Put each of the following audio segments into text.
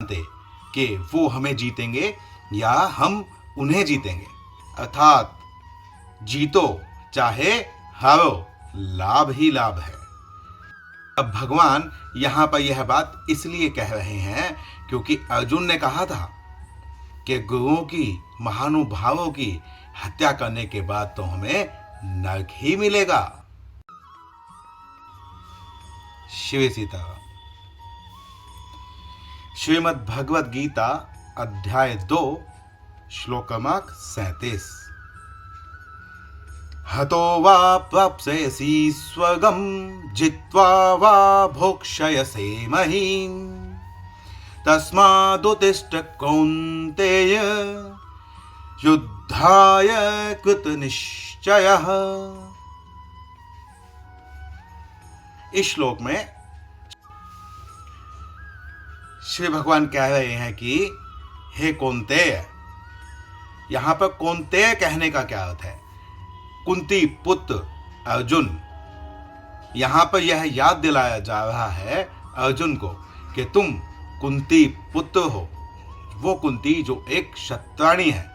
जानते कि वो हमें जीतेंगे या हम उन्हें जीतेंगे, अर्थात जीतो चाहे हारो, लाभ ही लाभ है। अब भगवान यहाँ पर यह बात इसलिए कह रहे हैं क्योंकि अर्जुन ने कहा था कि गुरुओं की, महानुभावों की हत्या करने के बाद तो हमें नरक ही मिलेगा। शिव सीता। श्रीमद् भगवद गीता अध्याय 2 श्लोक क्रमांक 37। हतो वा प्राप्स्यसि स्वर्गं जित्वा वा भोक्ष्यसे महीम् तस्मादुत्तिष्ठ कौन्तेय युद्धाय कृतनिश्चयः। इस श्लोक में श्री भगवान कह रहे हैं कि हे कौन्तेय, यहां पर कौन्तेय कहने का क्या अर्थ है? कुंती पुत्र अर्जुन। यहां पर यह याद दिलाया जा रहा है अर्जुन को कि तुम कुंती पुत्र हो, वो कुंती जो एक क्षत्राणी है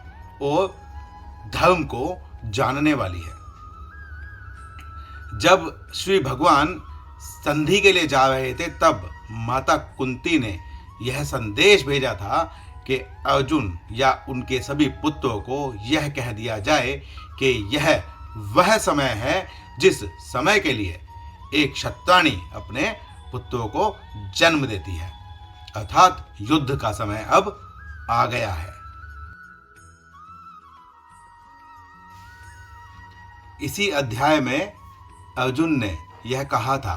और धर्म को जानने वाली है। जब श्री भगवान संधि के लिए जा रहे थे तब माता कुंती ने यह संदेश भेजा था कि अर्जुन या उनके सभी पुत्रों को यह कह दिया जाए कि यह वह समय है जिस समय के लिए एक क्षत्राणी अपने पुत्रों को जन्म देती है, अर्थात युद्ध का समय अब आ गया है। इसी अध्याय में अर्जुन ने यह कहा था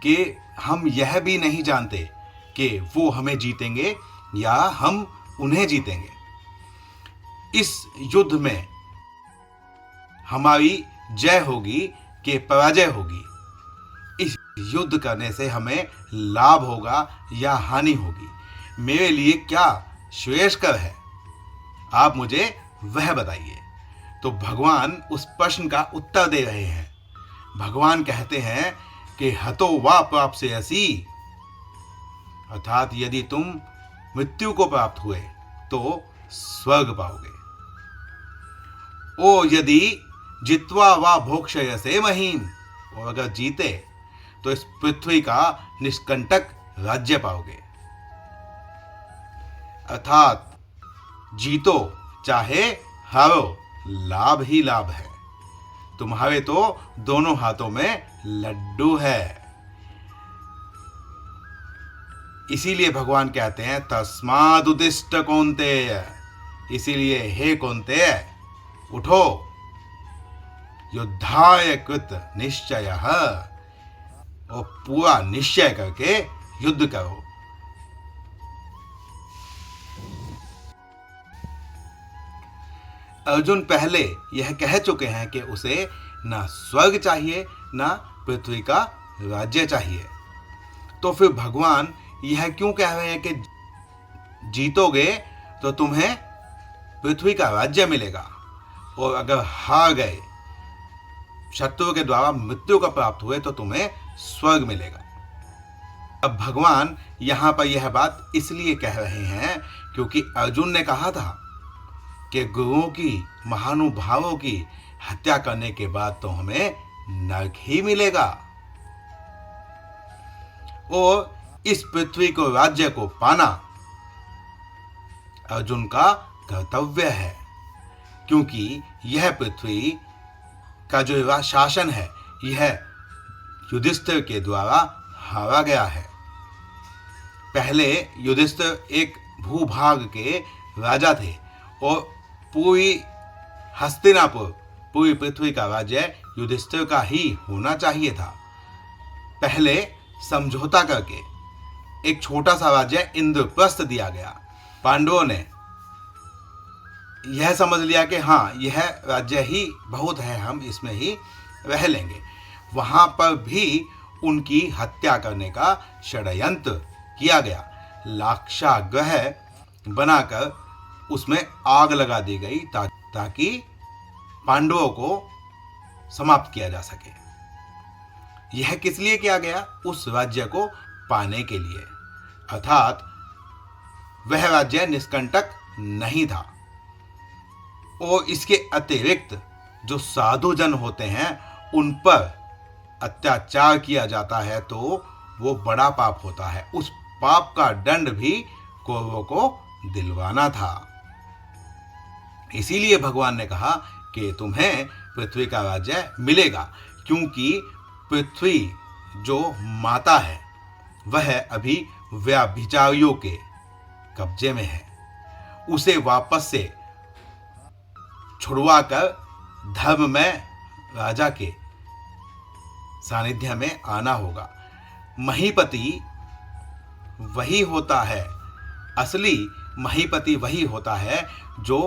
कि हम यह भी नहीं जानते कि वो हमें जीतेंगे या हम उन्हें जीतेंगे। इस युद्ध में हमारी जय होगी कि पराजय होगी, इस युद्ध करने से हमें लाभ होगा या हानि होगी, मेरे लिए क्या श्रेयस्कर है, आप मुझे वह बताइए। तो भगवान उस प्रश्न का उत्तर दे रहे हैं। भगवान कहते हैं कि हतो वा प्राप्स्यसि, अर्थात यदि तुम मृत्यु को प्राप्त हुए तो स्वर्ग पाओगे। ओ यदि जित्वा वा भोक्ष्यसे महीम, और अगर जीते तो इस पृथ्वी का निष्कंटक राज्य पाओगे। अर्थात जीतो चाहे हारो, लाभ ही लाभ है। तुम्हारे तो दोनों हाथों में लड्डू है। इसीलिए भगवान कहते हैं तस्मादुत्तिष्ठ कौन्तेय, इसीलिए हे कौन्तेय उठो, युद्धाय कृत निश्चयः, और पूरा निश्चय करके युद्ध करो। अर्जुन पहले यह कह चुके हैं कि उसे ना स्वर्ग चाहिए ना पृथ्वी का राज्य चाहिए, तो फिर भगवान यह क्यों कह रहे हैं कि जीतोगे तो तुम्हें पृथ्वी का राज्य मिलेगा और अगर हार गए, शत्रु के द्वारा मृत्यु का प्राप्त हुए तो तुम्हें स्वर्ग मिलेगा। अब भगवान यहां पर यह बात इसलिए कह रहे हैं क्योंकि अर्जुन ने कहा था कि गुरुओं की, महानुभावों की हत्या करने के बाद तो हमें नरक ही मिलेगा और इस पृथ्वी को, राज्य को पाना अर्जुन का कर्तव्य है, क्योंकि यह पृथ्वी का जो शासन है यह युधिष्ठिर के द्वारा हारा गया है। पहले युधिष्ठिर एक भूभाग के राजा थे और पूरी हस्तिनापुर, पूरी पृथ्वी का राज्य युधिष्ठिर का ही होना चाहिए था। पहले समझौता करके एक छोटा सा राज्य इंद्रप्रस्थ दिया गया। पांडवों ने यह समझ लिया कि हाँ, यह राज्य ही बहुत है, हम इसमें ही रह लेंगे। वहां पर भी उनकी हत्या करने का षड्यंत्र किया गया। लाक्षागृह बनाकर उसमें आग लगा दी गई ताकि पांडवों को समाप्त किया जा सके। यह किस लिए किया गया? उस राज्य को पाने के लिए, अर्थात वह राज्य निष्कंटक नहीं था। और इसके अतिरिक्त जो साधु जन होते हैं उन पर अत्याचार किया जाता है तो वो बड़ा पाप होता है। उस पाप का दंड भी कौरवों को दिलवाना था। इसीलिए भगवान ने कहा कि तुम्हें पृथ्वी का राज्य मिलेगा, क्योंकि पृथ्वी जो माता है वह अभी व्यभिचारियों के कब्जे में है। उसे वापस से छुड़वा कर धर्म में राजा के सानिध्य में आना होगा। महीपति वही होता है, असली महीपति वही होता है जो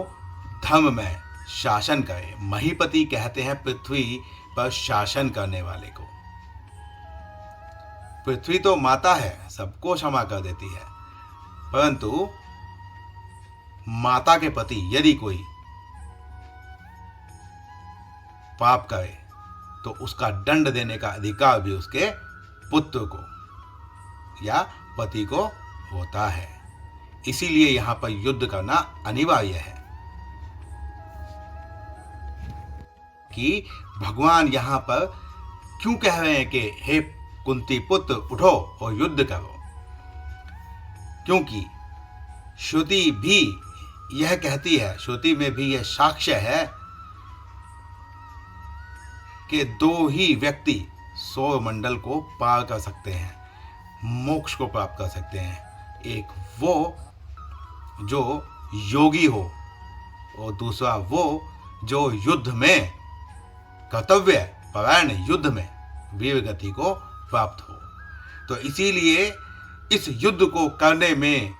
धर्म में शासन करे। महीपति कहते हैं पृथ्वी पर शासन करने वाले को। पृथ्वी तो माता है, सबको क्षमा कर देती है, परंतु माता के प्रति यदि कोई पाप करे तो उसका दंड देने का अधिकार भी उसके पुत्र को या पति को होता है। इसीलिए यहां पर युद्ध करना अनिवार्य है कि भगवान यहां पर क्यों कह रहे हैं कि हे कुंती पुत्र उठो और युद्ध करो। क्योंकि श्रुति भी यह कहती है, श्रुति में भी यह साक्ष्य है कि दो ही व्यक्ति सौर मंडल को पार कर सकते हैं, मोक्ष को प्राप्त कर सकते हैं। एक वो जो योगी हो और दूसरा वो जो युद्ध में कर्तव्य परायण युद्ध में वीर गति को प्राप्त हो। तो इसीलिए इस युद्ध को करने में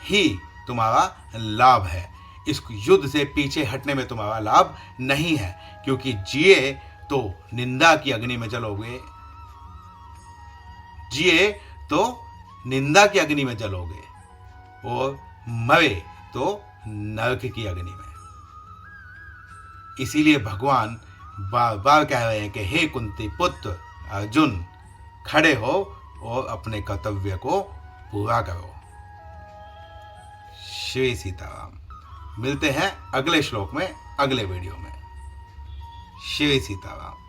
ही तुम्हारा लाभ है। इस युद्ध से पीछे हटने में तुम्हारा लाभ नहीं है, क्योंकि जिए तो निंदा की अग्नि में जलोगे, जिए तो निंदा की अग्नि में जलोगे और मरे तो नरक की अग्नि में। इसीलिए भगवान बार बार कह रहे हैं कि हे कुंती पुत्र अर्जुन, खड़े हो और अपने कर्तव्य को पूरा करो। श्री सीताराम। मिलते हैं अगले श्लोक में, अगले वीडियो में। श्री सीताराम।